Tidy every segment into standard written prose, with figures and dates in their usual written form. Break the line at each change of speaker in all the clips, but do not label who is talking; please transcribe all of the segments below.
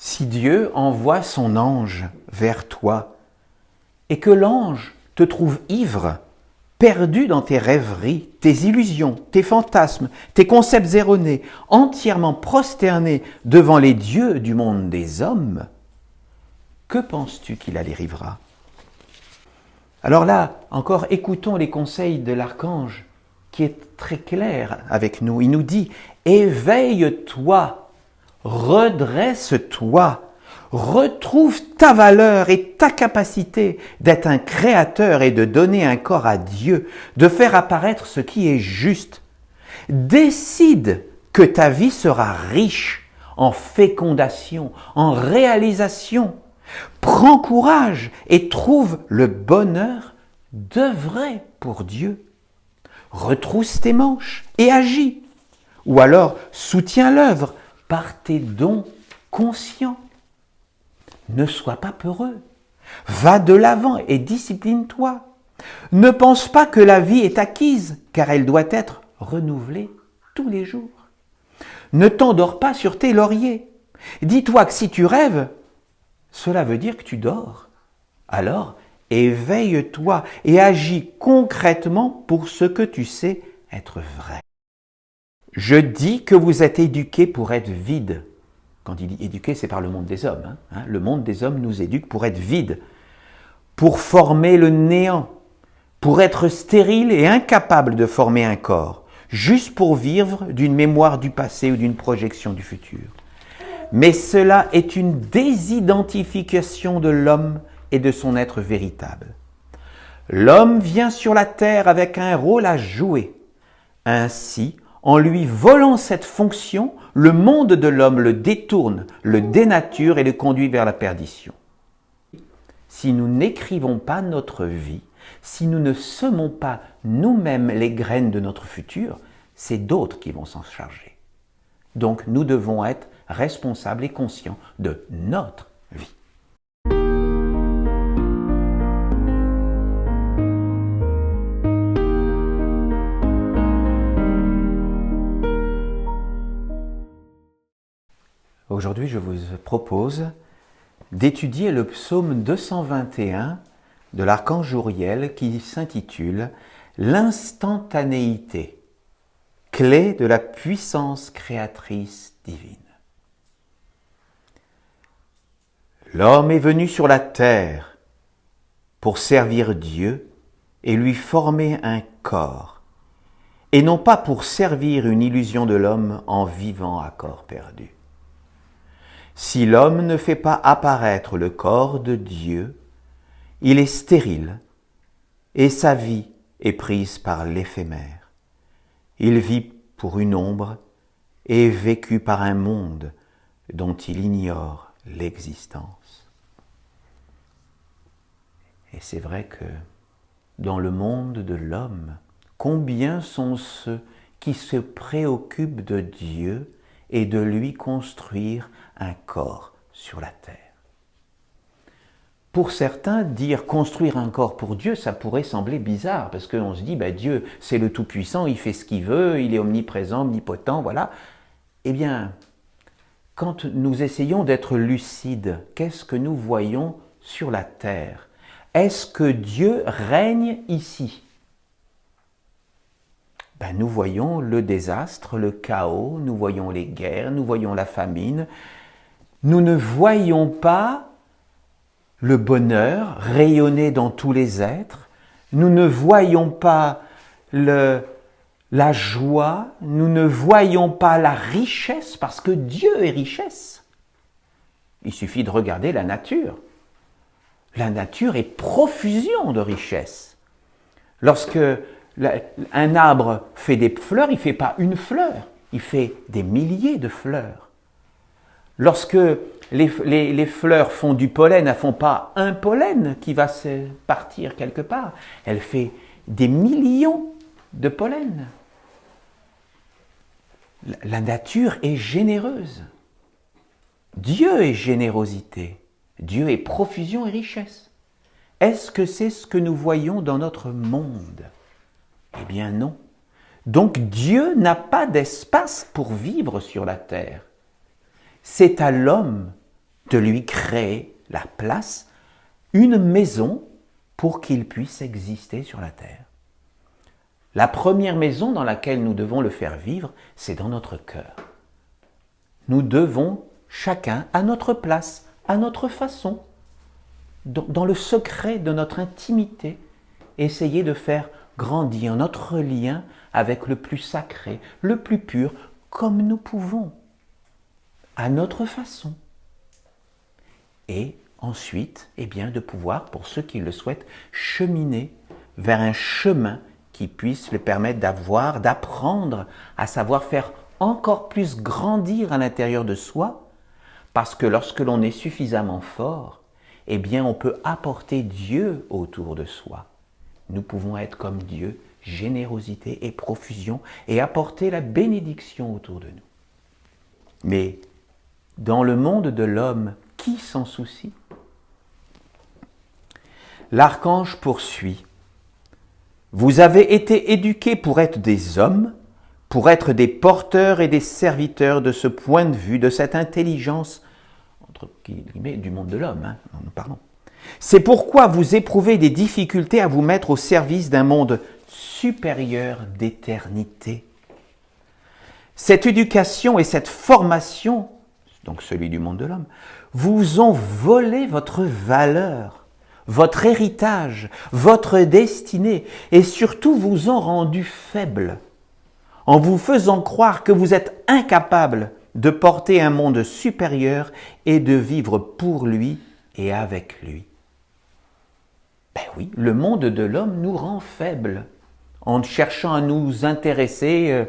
Si Dieu envoie son ange vers toi et que l'ange te trouve ivre, perdu dans tes rêveries, tes illusions, tes fantasmes, tes concepts erronés, entièrement prosterné devant les dieux du monde des hommes, que penses-tu qu'il arrivera? Alors là, encore écoutons les conseils de l'archange qui est très clair avec nous. Il nous dit « Éveille-toi, redresse-toi, retrouve ta valeur et ta capacité d'être un créateur et de donner un corps à Dieu, de faire apparaître ce qui est juste. Décide que ta vie sera riche en fécondation, en réalisation. Prends courage et trouve le bonheur d'œuvrer pour Dieu. Retrousse tes manches et agis. Ou alors soutiens l'œuvre par tes dons conscients. Ne sois pas peureux. Va de l'avant et discipline-toi. Ne pense pas que la vie est acquise, car elle doit être renouvelée tous les jours. Ne t'endors pas sur tes lauriers. Dis-toi que si tu rêves, cela veut dire que tu dors. Alors, éveille-toi et agis concrètement pour ce que tu sais être vrai. Je dis que vous êtes éduqués pour être vides. Quand il dit éduquer, c'est par le monde des hommes. Le monde des hommes nous éduque pour être vides, pour former le néant, pour être stérile et incapable de former un corps, juste pour vivre d'une mémoire du passé ou d'une projection du futur. Mais cela est une désidentification de l'homme et de son être véritable. L'homme vient sur la terre avec un rôle à jouer. Ainsi, en lui volant cette fonction, le monde de l'homme le détourne, le dénature et le conduit vers la perdition. Si nous n'écrivons pas notre vie, si nous ne semons pas nous-mêmes les graines de notre futur, c'est d'autres qui vont s'en charger. Donc nous devons être responsables et conscients de notre vie. Aujourd'hui, je vous propose d'étudier le psaume 221 de l'archange Uriel qui s'intitule « L'instantanéité, clé de la puissance créatrice divine ». L'homme est venu sur la terre pour servir Dieu et lui former un corps, et non pas pour servir une illusion de l'homme en vivant à corps perdu. Si l'homme ne fait pas apparaître le corps de Dieu, il est stérile et sa vie est prise par l'éphémère. Il vit pour une ombre et est vécu par un monde dont il ignore l'existence. Et c'est vrai que dans le monde de l'homme, combien sont ceux qui se préoccupent de Dieu et de lui construire un corps sur la terre. Pour certains, dire construire un corps pour Dieu, ça pourrait sembler bizarre, parce qu'on se dit, Dieu, c'est le Tout-Puissant, il fait ce qu'il veut, il est omniprésent, omnipotent, voilà. Eh bien, quand nous essayons d'être lucides, qu'est-ce que nous voyons sur la terre? Est-ce que Dieu règne ici? Nous voyons le désastre, le chaos, nous voyons les guerres, nous voyons la famine. Nous ne voyons pas le bonheur rayonner dans tous les êtres. Nous ne voyons pas la joie. Nous ne voyons pas la richesse, parce que Dieu est richesse. Il suffit de regarder la nature. La nature est profusion de richesse. Lorsque un arbre fait des fleurs, il ne fait pas une fleur, il fait des milliers de fleurs. Lorsque les fleurs font du pollen, elles ne font pas un pollen qui va se partir quelque part, elles font des millions de pollen. La nature est généreuse. Dieu est générosité. Dieu est profusion et richesse. Est-ce que c'est ce que nous voyons dans notre monde ? Eh bien non. Donc Dieu n'a pas d'espace pour vivre sur la terre. C'est à l'homme de lui créer la place, une maison pour qu'il puisse exister sur la terre. La première maison dans laquelle nous devons le faire vivre, c'est dans notre cœur. Nous devons, chacun, à notre place, à notre façon, dans le secret de notre intimité, essayer de faire grandir notre lien avec le plus sacré, le plus pur, comme nous pouvons, à notre façon. Et ensuite, eh bien, de pouvoir, pour ceux qui le souhaitent, cheminer vers un chemin qui puisse le permettre d'apprendre à savoir faire encore plus grandir à l'intérieur de soi, parce que lorsque l'on est suffisamment fort, eh bien, on peut apporter Dieu autour de soi. Nous pouvons être comme Dieu, générosité et profusion, et apporter la bénédiction autour de nous. Mais dans le monde de l'homme, qui s'en soucie? L'archange poursuit. Vous avez été éduqués pour être des hommes, pour être des porteurs et des serviteurs de ce point de vue, de cette intelligence, entre guillemets, du monde de l'homme, nous parlons. C'est pourquoi vous éprouvez des difficultés à vous mettre au service d'un monde supérieur d'éternité. Cette éducation et cette formation, donc celui du monde de l'homme, vous ont volé votre valeur, votre héritage, votre destinée, et surtout vous ont rendu faible, en vous faisant croire que vous êtes incapable de porter un monde supérieur et de vivre pour lui et avec lui. Ben oui, le monde de l'homme nous rend faibles, en cherchant à nous intéresser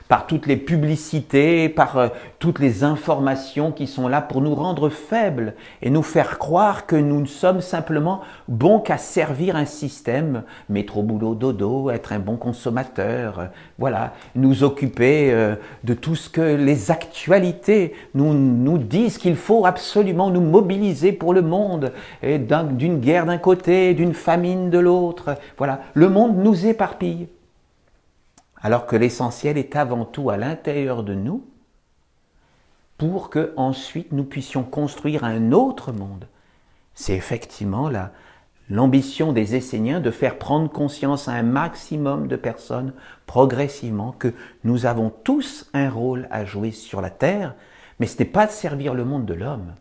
par toutes les publicités, par toutes les informations qui sont là pour nous rendre faibles et nous faire croire que nous ne sommes simplement bons qu'à servir un système, métro, boulot, dodo, être un bon consommateur, voilà, nous occuper de tout ce que les actualités nous disent qu'il faut absolument nous mobiliser pour le monde, et d'une guerre d'un côté, d'une famine de l'autre, voilà, le monde nous éparpille. Alors que l'essentiel est avant tout à l'intérieur de nous, pour que ensuite nous puissions construire un autre monde. C'est effectivement l'ambition des Esséniens de faire prendre conscience à un maximum de personnes progressivement que nous avons tous un rôle à jouer sur la terre, mais ce n'est pas de servir le monde de l'homme,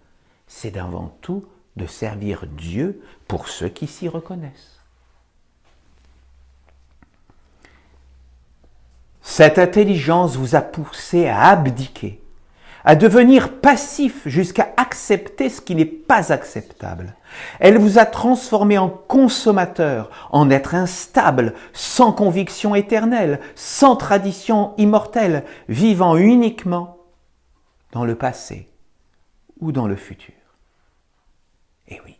c'est avant tout de servir Dieu pour ceux qui s'y reconnaissent. Cette intelligence vous a poussé à abdiquer, à devenir passif jusqu'à accepter ce qui n'est pas acceptable. Elle vous a transformé en consommateur, en être instable, sans conviction éternelle, sans tradition immortelle, vivant uniquement dans le passé ou dans le futur. Et oui.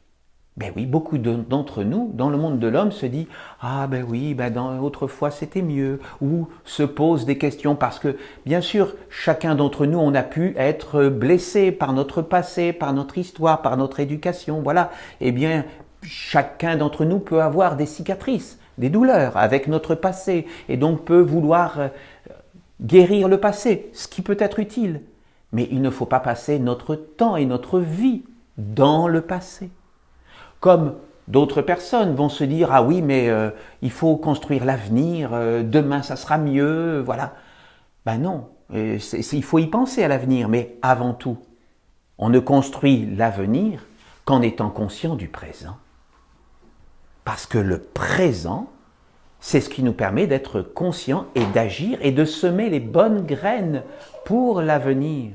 Ben oui, beaucoup d'entre nous, dans le monde de l'homme, se disent « Ah ben oui, autrefois c'était mieux » ou se posent des questions parce que, bien sûr, chacun d'entre nous, on a pu être blessé par notre passé, par notre histoire, par notre éducation, voilà. Eh bien, chacun d'entre nous peut avoir des cicatrices, des douleurs avec notre passé et donc peut vouloir guérir le passé, ce qui peut être utile. Mais il ne faut pas passer notre temps et notre vie dans le passé. Comme d'autres personnes vont se dire « Ah oui, mais il faut construire l'avenir, demain ça sera mieux, voilà. » Ben non, il faut y penser à l'avenir, mais avant tout, on ne construit l'avenir qu'en étant conscient du présent. Parce que le présent, c'est ce qui nous permet d'être conscients et d'agir et de semer les bonnes graines pour l'avenir.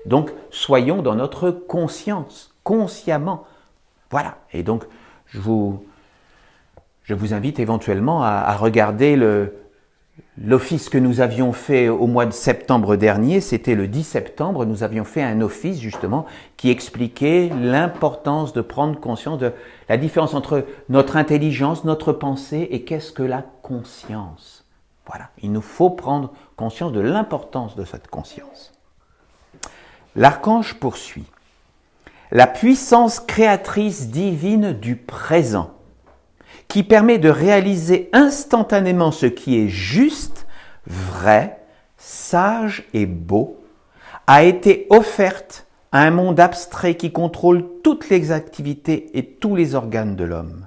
Donc, soyons dans notre conscience, consciemment. Voilà, et donc je vous invite éventuellement à regarder l'office que nous avions fait au mois de septembre dernier, c'était le 10 septembre, nous avions fait un office justement qui expliquait l'importance de prendre conscience de la différence entre notre intelligence, notre pensée et qu'est-ce que la conscience. Voilà, il nous faut prendre conscience de l'importance de cette conscience. L'archange poursuit. La puissance créatrice divine du présent, qui permet de réaliser instantanément ce qui est juste, vrai, sage et beau, a été offerte à un monde abstrait qui contrôle toutes les activités et tous les organes de l'homme.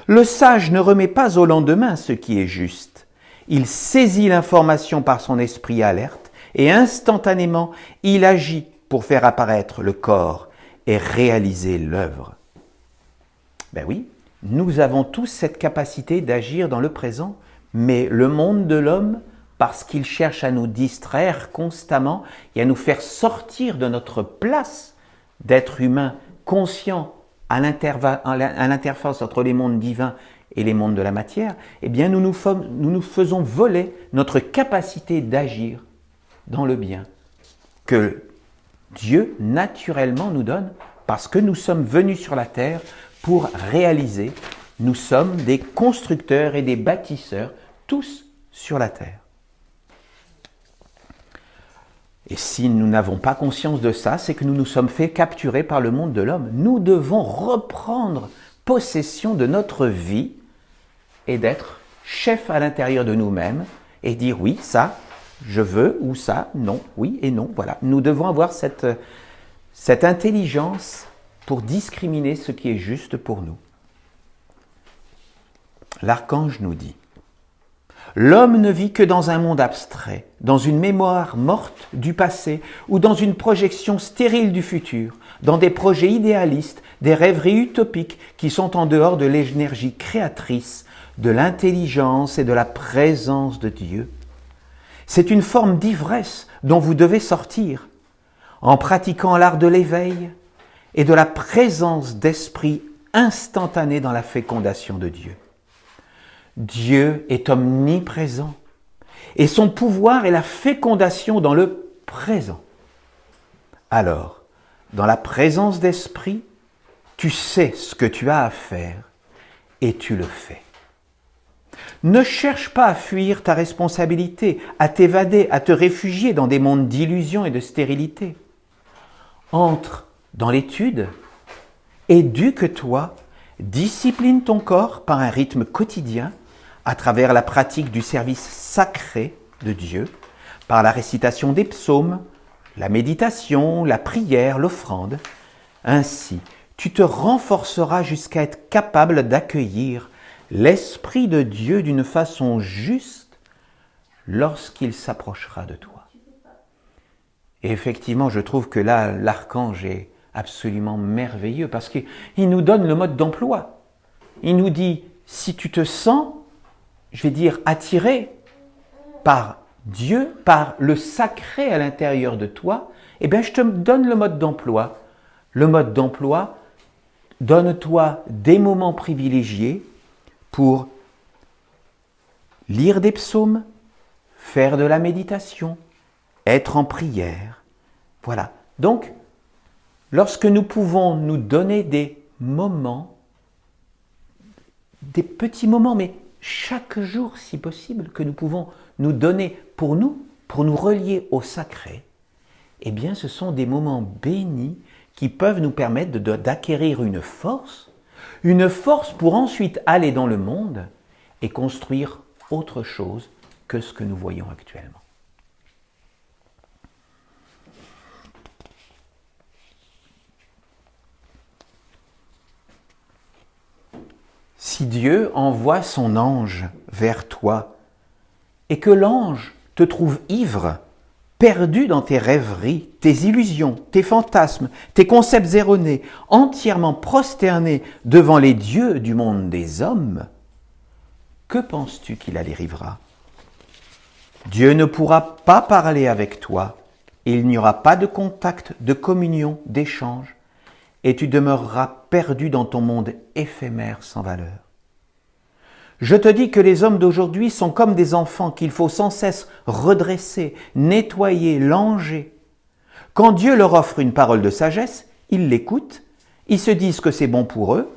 Le sage ne remet pas au lendemain ce qui est juste. Il saisit l'information par son esprit alerte et instantanément, il agit pour faire apparaître le corps et réaliser l'œuvre. Ben oui, nous avons tous cette capacité d'agir dans le présent, mais le monde de l'homme, parce qu'il cherche à nous distraire constamment et à nous faire sortir de notre place d'être humain conscient à l'interface entre les mondes divins et les mondes de la matière, eh bien nous nous faisons voler notre capacité d'agir dans le bien que Dieu naturellement nous donne parce que nous sommes venus sur la terre pour réaliser. Nous sommes des constructeurs et des bâtisseurs, tous sur la terre. Et si nous n'avons pas conscience de ça, c'est que nous nous sommes fait capturer par le monde de l'homme. Nous devons reprendre possession de notre vie et d'être chef à l'intérieur de nous-mêmes et dire oui, ça, je veux, ou ça, non, oui et non. Voilà. Nous devons avoir cette intelligence pour discriminer ce qui est juste pour nous. L'archange nous dit: l'homme ne vit que dans un monde abstrait, dans une mémoire morte du passé ou dans une projection stérile du futur, dans des projets idéalistes, des rêveries utopiques qui sont en dehors de l'énergie créatrice, de l'intelligence et de la présence de Dieu. C'est une forme d'ivresse dont vous devez sortir en pratiquant l'art de l'éveil et de la présence d'esprit instantanée dans la fécondation de Dieu. Dieu est omniprésent et son pouvoir est la fécondation dans le présent. Alors, dans la présence d'esprit, tu sais ce que tu as à faire et tu le fais. Ne cherche pas à fuir ta responsabilité, à t'évader, à te réfugier dans des mondes d'illusions et de stérilité. Entre dans l'étude, éduque-toi, discipline ton corps par un rythme quotidien à travers la pratique du service sacré de Dieu, par la récitation des psaumes, la méditation, la prière, l'offrande. Ainsi, tu te renforceras jusqu'à être capable d'accueillir l'Esprit de Dieu d'une façon juste lorsqu'il s'approchera de toi. Et effectivement, je trouve que là, l'archange est absolument merveilleux parce qu'il nous donne le mode d'emploi. Il nous dit, si tu te sens, je vais dire, attiré par Dieu, par le sacré à l'intérieur de toi, eh bien, je te donne le mode d'emploi. Le mode d'emploi, donne-toi des moments privilégiés pour lire des psaumes, faire de la méditation, être en prière. Voilà. Donc, lorsque nous pouvons nous donner des moments, des petits moments, mais chaque jour, si possible, que nous pouvons nous donner pour nous relier au sacré, eh bien, ce sont des moments bénis qui peuvent nous permettre d'acquérir une force pour ensuite aller dans le monde et construire autre chose que ce que nous voyons actuellement. Si Dieu envoie son ange vers toi et que l'ange te trouve ivre, perdu dans tes rêveries, tes illusions, tes fantasmes, tes concepts erronés, entièrement prosterné devant les dieux du monde des hommes, que penses-tu qu'il arrivera ? Dieu ne pourra pas parler avec toi, il n'y aura pas de contact, de communion, d'échange, et tu demeureras perdu dans ton monde éphémère sans valeur. Je te dis que les hommes d'aujourd'hui sont comme des enfants qu'il faut sans cesse redresser, nettoyer, langer. Quand Dieu leur offre une parole de sagesse, ils l'écoutent, ils se disent que c'est bon pour eux,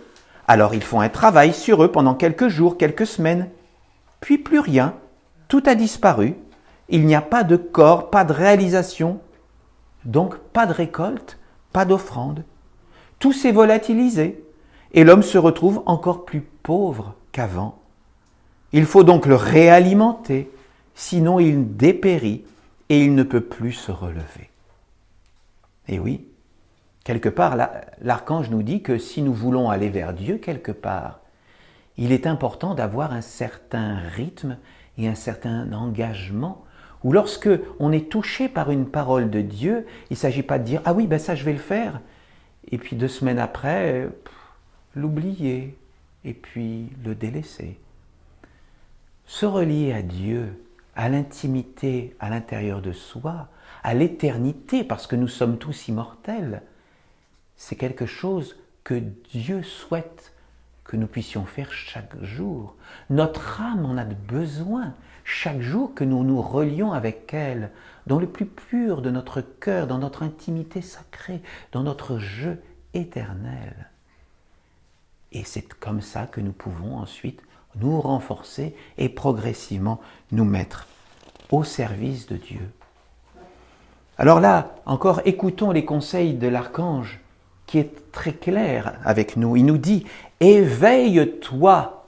alors ils font un travail sur eux pendant quelques jours, quelques semaines, puis plus rien, tout a disparu, il n'y a pas de corps, pas de réalisation, donc pas de récolte, pas d'offrande. Tout s'est volatilisé et l'homme se retrouve encore plus pauvre qu'avant. Il faut donc le réalimenter, sinon il dépérit et il ne peut plus se relever. Et oui, quelque part, l'archange nous dit que si nous voulons aller vers Dieu quelque part, il est important d'avoir un certain rythme et un certain engagement, où lorsque on est touché par une parole de Dieu, il ne s'agit pas de dire « Ah oui, ben ça je vais le faire », et puis 2 semaines après, l'oublier, et puis le délaisser. Se relier à Dieu, à l'intimité, à l'intérieur de soi, à l'éternité, parce que nous sommes tous immortels, c'est quelque chose que Dieu souhaite que nous puissions faire chaque jour. Notre âme en a besoin chaque jour que nous nous relions avec elle, dans le plus pur de notre cœur, dans notre intimité sacrée, dans notre jeu éternel. Et c'est comme ça que nous pouvons ensuite nous renforcer et progressivement nous mettre au service de Dieu. Alors là, encore, écoutons les conseils de l'archange qui est très clair avec nous. Il nous dit « Éveille-toi,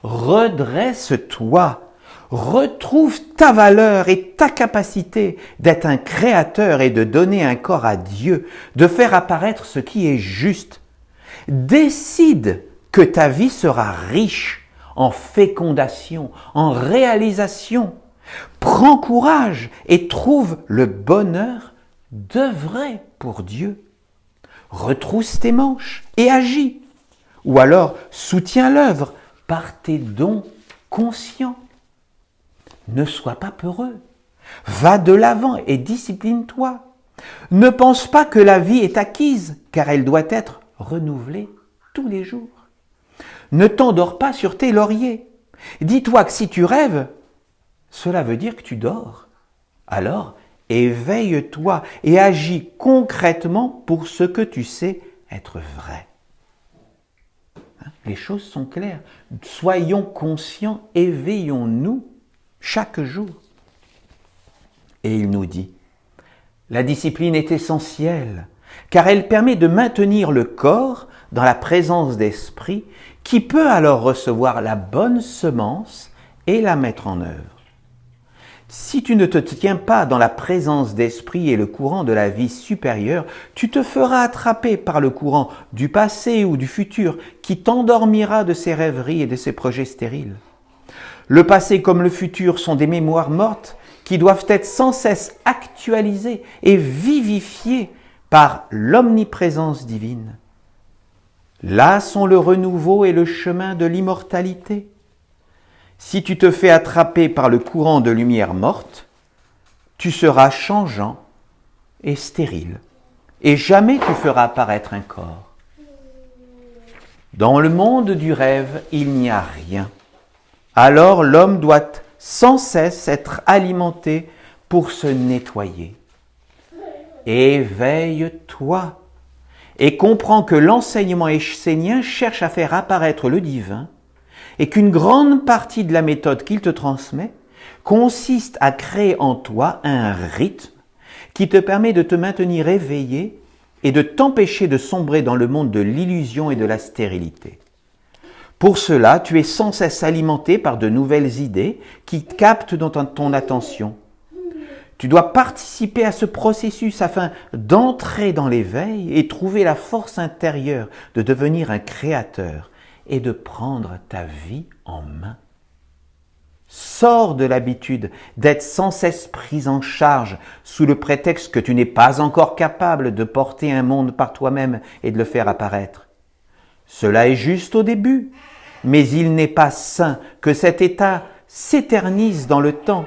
redresse-toi, retrouve ta valeur et ta capacité d'être un créateur et de donner un corps à Dieu, de faire apparaître ce qui est juste. Décide que ta vie sera riche en fécondation, en réalisation. Prends courage et trouve le bonheur d'œuvrer pour Dieu. Retrousse tes manches et agis. Ou alors soutiens l'œuvre par tes dons conscients. Ne sois pas peureux. Va de l'avant et discipline-toi. Ne pense pas que la vie est acquise, car elle doit être renouvelée tous les jours. Ne t'endors pas sur tes lauriers. Dis-toi que si tu rêves, cela veut dire que tu dors. Alors, éveille-toi et agis concrètement pour ce que tu sais être vrai. Les choses sont claires. Soyons conscients, éveillons-nous chaque jour. Et il nous dit, la discipline est essentielle, car elle permet de maintenir le corps dans la présence d'esprit, qui peut alors recevoir la bonne semence et la mettre en œuvre. Si tu ne te tiens pas dans la présence d'esprit et le courant de la vie supérieure, tu te feras attraper par le courant du passé ou du futur qui t'endormira de ses rêveries et de ses projets stériles. Le passé comme le futur sont des mémoires mortes qui doivent être sans cesse actualisées et vivifiées par l'omniprésence divine. Là sont le renouveau et le chemin de l'immortalité. Si tu te fais attraper par le courant de lumière morte, tu seras changeant et stérile, et jamais tu feras apparaître un corps. Dans le monde du rêve, il n'y a rien. Alors l'homme doit sans cesse être alimenté pour se nettoyer. Éveille-toi et comprends que l'enseignement essénien cherche à faire apparaître le divin et qu'une grande partie de la méthode qu'il te transmet consiste à créer en toi un rythme qui te permet de te maintenir éveillé et de t'empêcher de sombrer dans le monde de l'illusion et de la stérilité. Pour cela, tu es sans cesse alimenté par de nouvelles idées qui captent ton attention. Tu dois participer à ce processus afin d'entrer dans l'éveil et trouver la force intérieure de devenir un créateur et de prendre ta vie en main. Sors de l'habitude d'être sans cesse pris en charge sous le prétexte que tu n'es pas encore capable de porter un monde par toi-même et de le faire apparaître. Cela est juste au début, mais il n'est pas sain que cet état s'éternise dans le temps.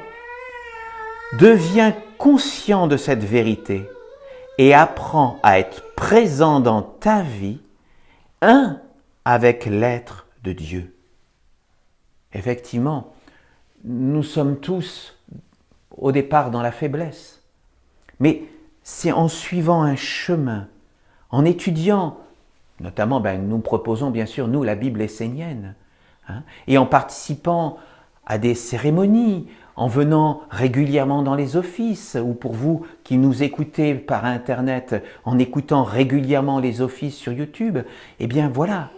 Deviens conscient de cette vérité et apprends à être présent dans ta vie, un avec l'être de Dieu. Effectivement, nous sommes tous au départ dans la faiblesse, mais c'est en suivant un chemin, en étudiant, notamment nous proposons bien sûr, nous, la Bible essénienne, et en participant à des cérémonies, en venant régulièrement dans les offices, ou pour vous qui nous écoutez par Internet, en écoutant régulièrement les offices sur YouTube, eh bien voilà,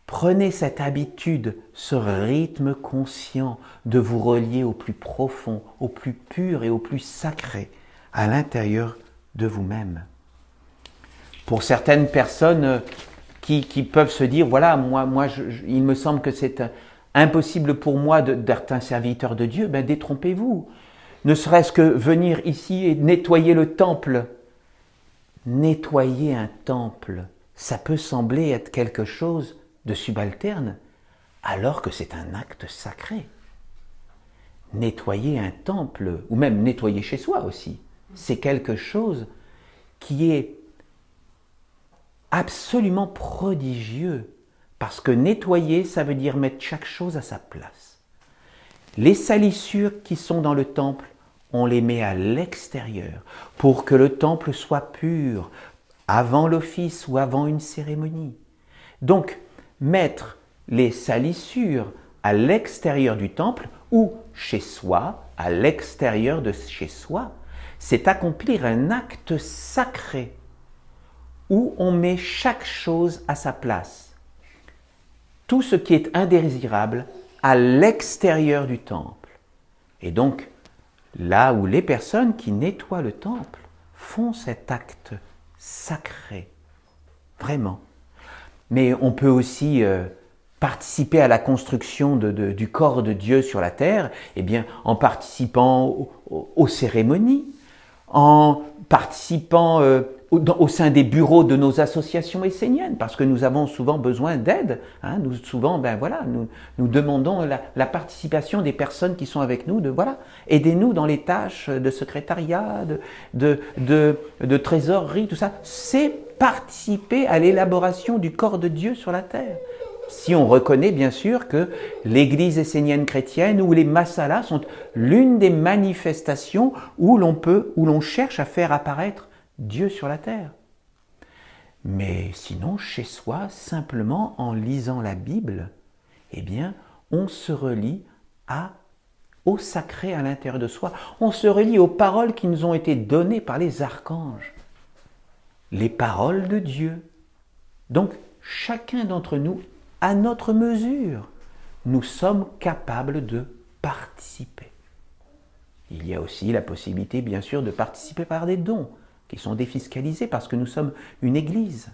prenez cette habitude, ce rythme conscient de vous relier au plus profond, au plus pur et au plus sacré à l'intérieur de vous-même. Pour certaines personnes qui peuvent se dire, voilà, il me semble que c'est impossible pour moi d'être un serviteur de Dieu, ben détrompez-vous. Ne serait-ce que venir ici et nettoyer le temple. Nettoyer un temple, ça peut sembler être quelque chose de subalterne, alors que c'est un acte sacré. Nettoyer un temple, ou même nettoyer chez soi aussi, c'est quelque chose qui est absolument prodigieux, parce que nettoyer, ça veut dire mettre chaque chose à sa place. Les salissures qui sont dans le temple, on les met à l'extérieur pour que le temple soit pur avant l'office ou avant une cérémonie. Donc, mettre les salissures à l'extérieur du temple ou chez soi, à l'extérieur de chez soi, c'est accomplir un acte sacré où on met chaque chose à sa place. Tout ce qui est indésirable à l'extérieur du temple. Et donc, là où les personnes qui nettoient le temple font cet acte sacré, vraiment. Mais on peut aussi participer à la construction du corps de Dieu sur la terre, eh bien, en participant aux cérémonies, en participant au sein des bureaux de nos associations esséniennes, parce que nous avons souvent besoin d'aide. Hein, nous demandons la participation des personnes qui sont avec nous. Aidez-nous dans les tâches de secrétariat, de trésorerie, tout ça. C'est participer à l'élaboration du corps de Dieu sur la terre. Si on reconnaît bien sûr que l'Église essénienne chrétienne ou les Massalas sont l'une des manifestations où l'on cherche à faire apparaître Dieu sur la terre. Mais sinon, chez soi, simplement en lisant la Bible, eh bien, on se relie au sacré à l'intérieur de soi. On se relie aux paroles qui nous ont été données par les archanges. Les paroles de Dieu. Donc, chacun d'entre nous, à notre mesure, nous sommes capables de participer. Il y a aussi la possibilité, bien sûr, de participer par des dons qui sont défiscalisés parce que nous sommes une église.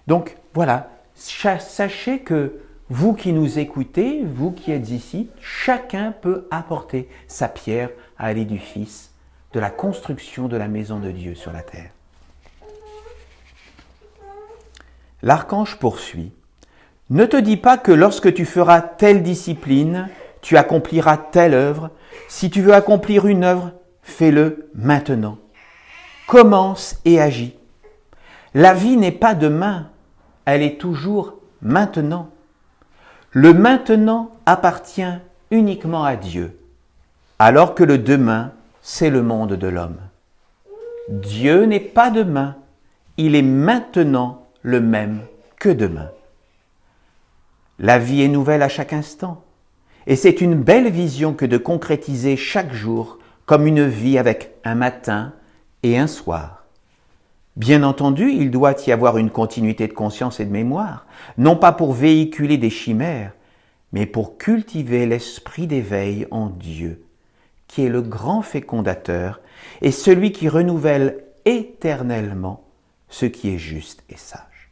Donc, voilà, sachez que vous qui nous écoutez, vous qui êtes ici, chacun peut apporter sa pierre à l'édifice de la construction de la maison de Dieu sur la terre. L'archange poursuit. Ne te dis pas que lorsque tu feras telle discipline, tu accompliras telle œuvre. Si tu veux accomplir une œuvre, fais-le maintenant. Commence et agis. La vie n'est pas demain, elle est toujours maintenant. Le maintenant appartient uniquement à Dieu, alors que le demain, c'est le monde de l'homme. Dieu n'est pas demain, il est maintenant le même que demain. La vie est nouvelle à chaque instant, et c'est une belle vision que de concrétiser chaque jour comme une vie avec un matin et un soir. Bien entendu, il doit y avoir une continuité de conscience et de mémoire, non pas pour véhiculer des chimères, mais pour cultiver l'esprit d'éveil en Dieu, qui est le grand fécondateur et celui qui renouvelle éternellement ce qui est juste et sage.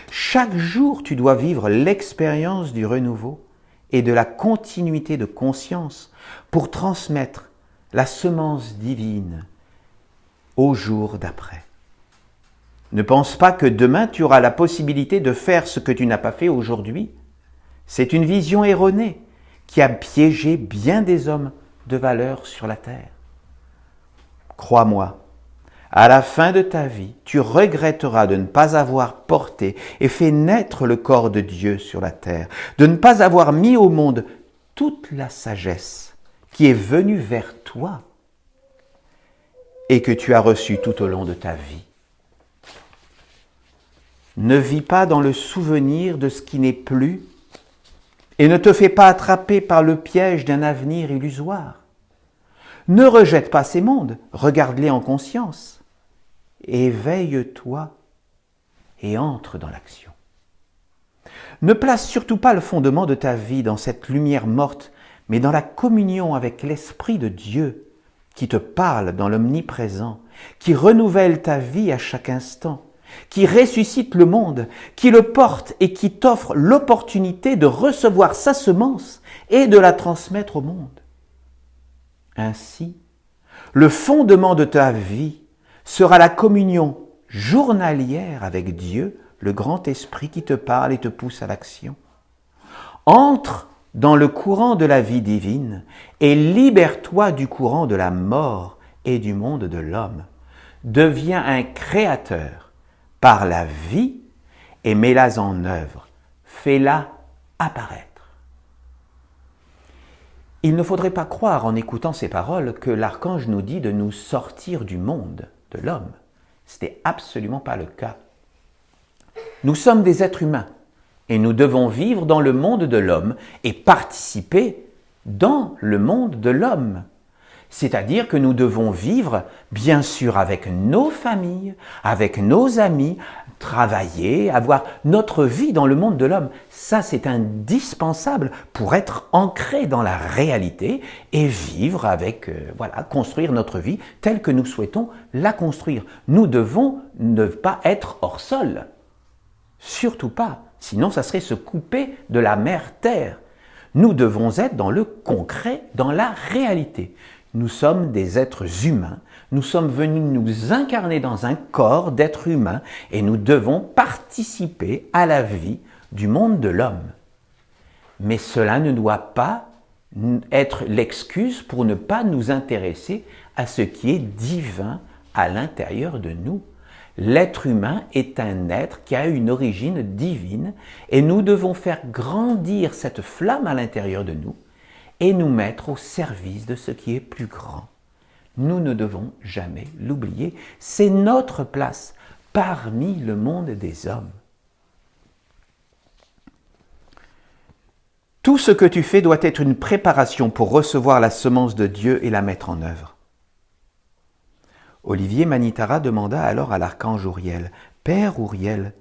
Chaque jour, tu dois vivre l'expérience du renouveau et de la continuité de conscience pour transmettre la semence divine au jour d'après. Ne pense pas que demain tu auras la possibilité de faire ce que tu n'as pas fait aujourd'hui. C'est une vision erronée qui a piégé bien des hommes de valeur sur la terre. Crois-moi, à la fin de ta vie, tu regretteras de ne pas avoir porté et fait naître le corps de Dieu sur la terre, de ne pas avoir mis au monde toute la sagesse qui est venue vers toi et que tu as reçue tout au long de ta vie. Ne vis pas dans le souvenir de ce qui n'est plus et ne te fais pas attraper par le piège d'un avenir illusoire. Ne rejette pas ces mondes, regarde-les en conscience. Éveille-toi et entre dans l'action. Ne place surtout pas le fondement de ta vie dans cette lumière morte, mais dans la communion avec l'Esprit de Dieu qui te parle dans l'omniprésent qui renouvelle ta vie à chaque instant, qui ressuscite le monde, qui le porte et qui t'offre l'opportunité de recevoir sa semence et de la transmettre au monde. Ainsi, le fondement de ta vie sera la communion journalière avec Dieu, le grand esprit qui te parle et te pousse à l'action. Entre dans le courant de la vie divine et libère-toi du courant de la mort et du monde de l'homme. Deviens un créateur par la vie et mets-la en œuvre. Fais-la apparaître. Il ne faudrait pas croire en écoutant ces paroles que l'archange nous dit de nous sortir du monde de l'homme. Ce n'est absolument pas le cas. Nous sommes des êtres humains et nous devons vivre dans le monde de l'homme et participer dans le monde de l'homme. C'est-à-dire que nous devons vivre, bien sûr, avec nos familles, avec nos amis, travailler, avoir notre vie dans le monde de l'homme. Ça, c'est indispensable pour être ancré dans la réalité et vivre avec, construire notre vie telle que nous souhaitons la construire. Nous devons ne pas être hors sol. Surtout pas. Sinon, ça serait se couper de la mère terre. Nous devons être dans le concret, dans la réalité. Nous sommes des êtres humains, nous sommes venus nous incarner dans un corps d'êtres humains et nous devons participer à la vie du monde de l'homme. Mais cela ne doit pas être l'excuse pour ne pas nous intéresser à ce qui est divin à l'intérieur de nous. L'être humain est un être qui a une origine divine et nous devons faire grandir cette flamme à l'intérieur de nous et nous mettre au service de ce qui est plus grand. Nous ne devons jamais l'oublier. C'est notre place parmi le monde des hommes. Tout ce que tu fais doit être une préparation pour recevoir la semence de Dieu et la mettre en œuvre. Olivier Manitara demanda alors à l'archange Uriel, « Père Uriel,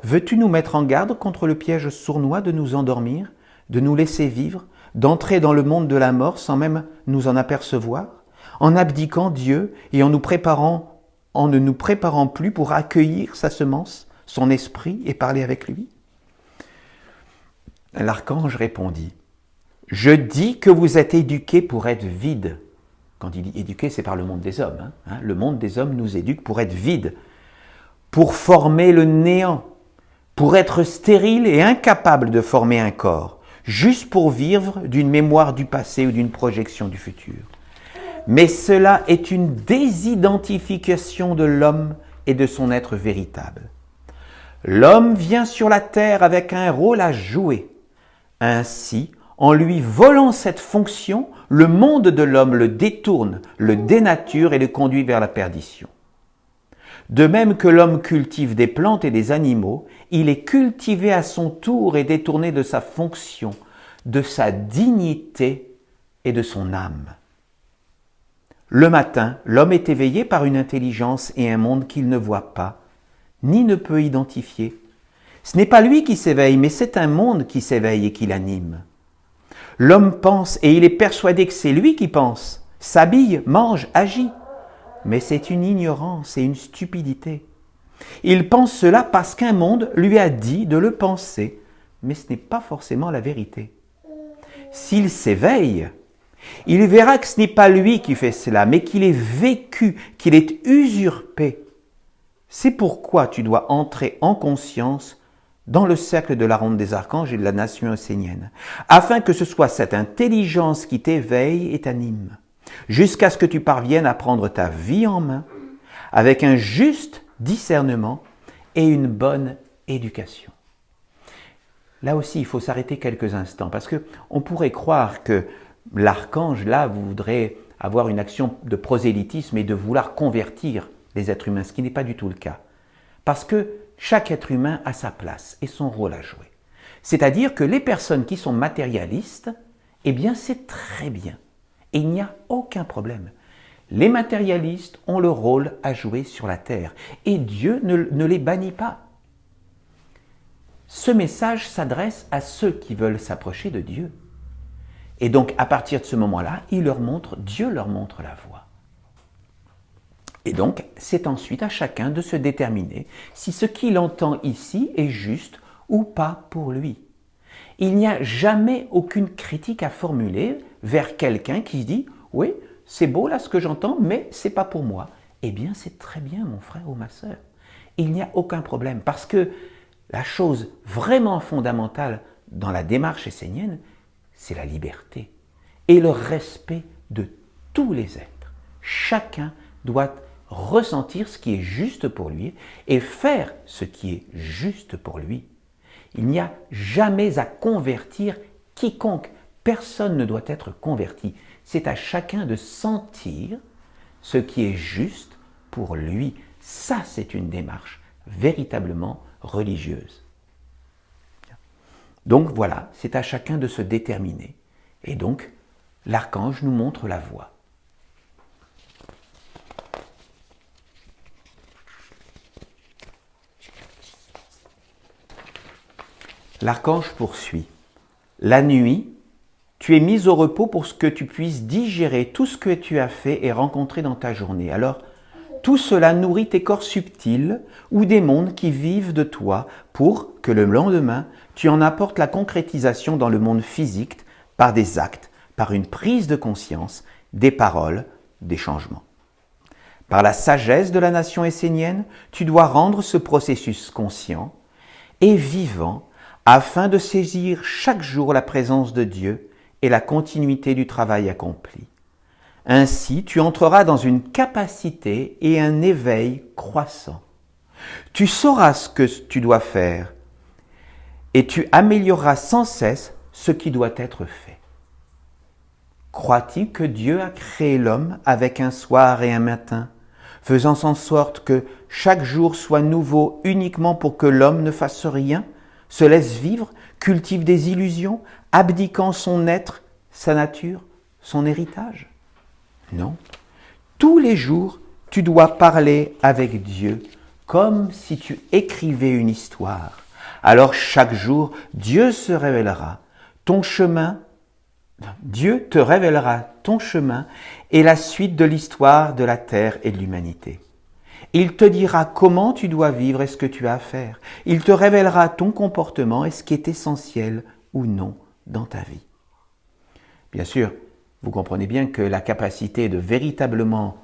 veux-tu nous mettre en garde contre le piège sournois de nous endormir, de nous laisser vivre, d'entrer dans le monde de la mort sans même nous en apercevoir, en abdiquant Dieu et en ne nous préparant plus pour accueillir sa semence, son esprit et parler avec lui ?» L'archange répondit, « Je dis que vous êtes éduqués pour être vides. » Quand il dit éduquer, c'est par le monde des hommes. Le monde des hommes nous éduque pour être vides, pour former le néant, pour être stérile et incapable de former un corps, juste pour vivre d'une mémoire du passé ou d'une projection du futur. Mais cela est une désidentification de l'homme et de son être véritable. L'homme vient sur la terre avec un rôle à jouer. Ainsi, en lui volant cette fonction, le monde de l'homme le détourne, le dénature et le conduit vers la perdition. De même que l'homme cultive des plantes et des animaux, il est cultivé à son tour et détourné de sa fonction, de sa dignité et de son âme. Le matin, l'homme est éveillé par une intelligence et un monde qu'il ne voit pas, ni ne peut identifier. Ce n'est pas lui qui s'éveille, mais c'est un monde qui s'éveille et qui l'anime. L'homme pense et il est persuadé que c'est lui qui pense, s'habille, mange, agit. Mais c'est une ignorance et une stupidité. Il pense cela parce qu'un monde lui a dit de le penser, mais ce n'est pas forcément la vérité. S'il s'éveille, il verra que ce n'est pas lui qui fait cela, mais qu'il est vécu, qu'il est usurpé. C'est pourquoi tu dois entrer en conscience dans le cercle de la ronde des archanges et de la nation essénienne, afin que ce soit cette intelligence qui t'éveille et t'anime, jusqu'à ce que tu parviennes à prendre ta vie en main, avec un juste discernement et une bonne éducation. Là aussi, il faut s'arrêter quelques instants, parce qu'on pourrait croire que l'archange, là, voudrait avoir une action de prosélytisme et de vouloir convertir les êtres humains, ce qui n'est pas du tout le cas. Parce que chaque être humain a sa place et son rôle à jouer. C'est-à-dire que les personnes qui sont matérialistes, eh bien c'est très bien. Et il n'y a aucun problème. Les matérialistes ont le rôle à jouer sur la terre. Et Dieu ne les bannit pas. Ce message s'adresse à ceux qui veulent s'approcher de Dieu. Et donc, à partir de ce moment-là, Dieu leur montre la voie. Et donc, c'est ensuite à chacun de se déterminer si ce qu'il entend ici est juste ou pas pour lui. Il n'y a jamais aucune critique à formuler vers quelqu'un qui dit « Oui, c'est beau là ce que j'entends, mais c'est pas pour moi. » Eh bien, c'est très bien, mon frère ou ma sœur. Il n'y a aucun problème parce que la chose vraiment fondamentale dans la démarche essénienne, c'est la liberté et le respect de tous les êtres. Chacun doit ressentir ce qui est juste pour lui et faire ce qui est juste pour lui. Il n'y a jamais à convertir quiconque. Personne ne doit être converti. C'est à chacun de sentir ce qui est juste pour lui. Ça, c'est une démarche véritablement religieuse. Donc voilà, c'est à chacun de se déterminer. Et donc, l'archange nous montre la voie. L'archange poursuit. La nuit, tu es mis au repos pour que tu puisses digérer tout ce que tu as fait et rencontré dans ta journée. Alors, tout cela nourrit tes corps subtils ou des mondes qui vivent de toi pour que le lendemain, tu en apportes la concrétisation dans le monde physique par des actes, par une prise de conscience, des paroles, des changements. Par la sagesse de la nation essénienne, tu dois rendre ce processus conscient et vivant afin de saisir chaque jour la présence de Dieu et la continuité du travail accompli. Ainsi, tu entreras dans une capacité et un éveil croissant. Tu sauras ce que tu dois faire et tu amélioreras sans cesse ce qui doit être fait. Crois-tu que Dieu a créé l'homme avec un soir et un matin, faisant en sorte que chaque jour soit nouveau uniquement pour que l'homme ne fasse rien, se laisse vivre, cultive des illusions, abdiquant son être, sa nature, son héritage? Non. Tous les jours, tu dois parler avec Dieu comme si tu écrivais une histoire. Alors chaque jour, Dieu se révélera ton chemin. Dieu te révélera ton chemin et la suite de l'histoire de la terre et de l'humanité. Il te dira comment tu dois vivre et ce que tu as à faire. Il te révélera ton comportement et ce qui est essentiel ou non dans ta vie. Bien sûr, vous comprenez bien que la capacité de véritablement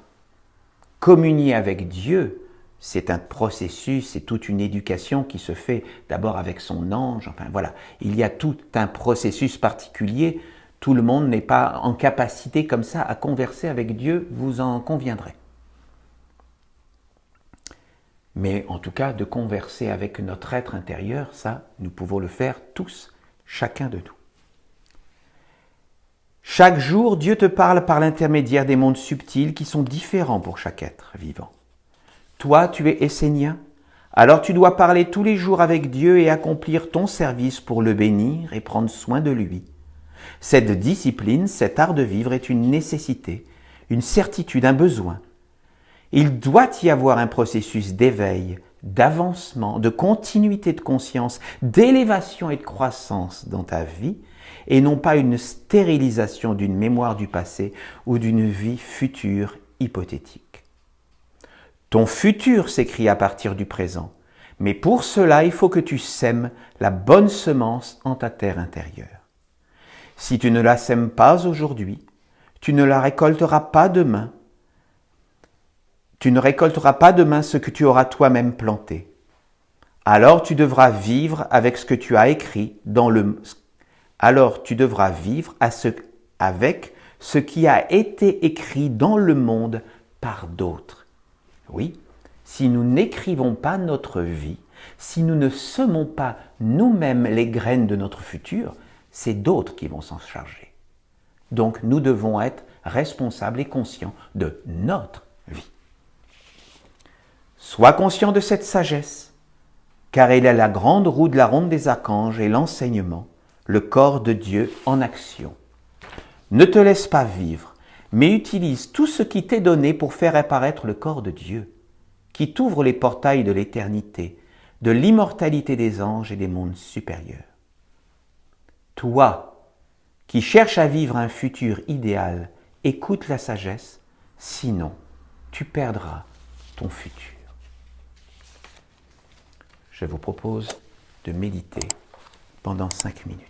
communier avec Dieu, c'est un processus, c'est toute une éducation qui se fait d'abord avec son ange. Enfin voilà, il y a tout un processus particulier. Tout le monde n'est pas en capacité comme ça à converser avec Dieu, vous en conviendrez. Mais en tout cas, de converser avec notre être intérieur, ça, nous pouvons le faire tous, chacun de nous. Chaque jour, Dieu te parle par l'intermédiaire des mondes subtils qui sont différents pour chaque être vivant. Toi, tu es essénien, alors tu dois parler tous les jours avec Dieu et accomplir ton service pour le bénir et prendre soin de lui. Cette discipline, cet art de vivre est une nécessité, une certitude, un besoin. Il doit y avoir un processus d'éveil, d'avancement, de continuité de conscience, d'élévation et de croissance dans ta vie, et non pas une stérilisation d'une mémoire du passé ou d'une vie future hypothétique. Ton futur s'écrit à partir du présent, mais pour cela, il faut que tu sèmes la bonne semence en ta terre intérieure. Si tu ne la sèmes pas aujourd'hui, tu ne la récolteras pas demain. Tu ne récolteras pas demain ce que tu auras toi-même planté. Alors tu devras vivre avec ce que tu as écrit avec ce qui a été écrit dans le monde par d'autres. Oui, si nous n'écrivons pas notre vie, si nous ne semons pas nous-mêmes les graines de notre futur, c'est d'autres qui vont s'en charger. Donc nous devons être responsables et conscients de notre vie. Sois conscient de cette sagesse, car elle est la grande roue de la ronde des archanges et l'enseignement, le corps de Dieu en action. Ne te laisse pas vivre, mais utilise tout ce qui t'est donné pour faire apparaître le corps de Dieu, qui t'ouvre les portails de l'éternité, de l'immortalité des anges et des mondes supérieurs. Toi, qui cherches à vivre un futur idéal, écoute la sagesse, sinon tu perdras ton futur. Je vous propose de méditer pendant 5 minutes.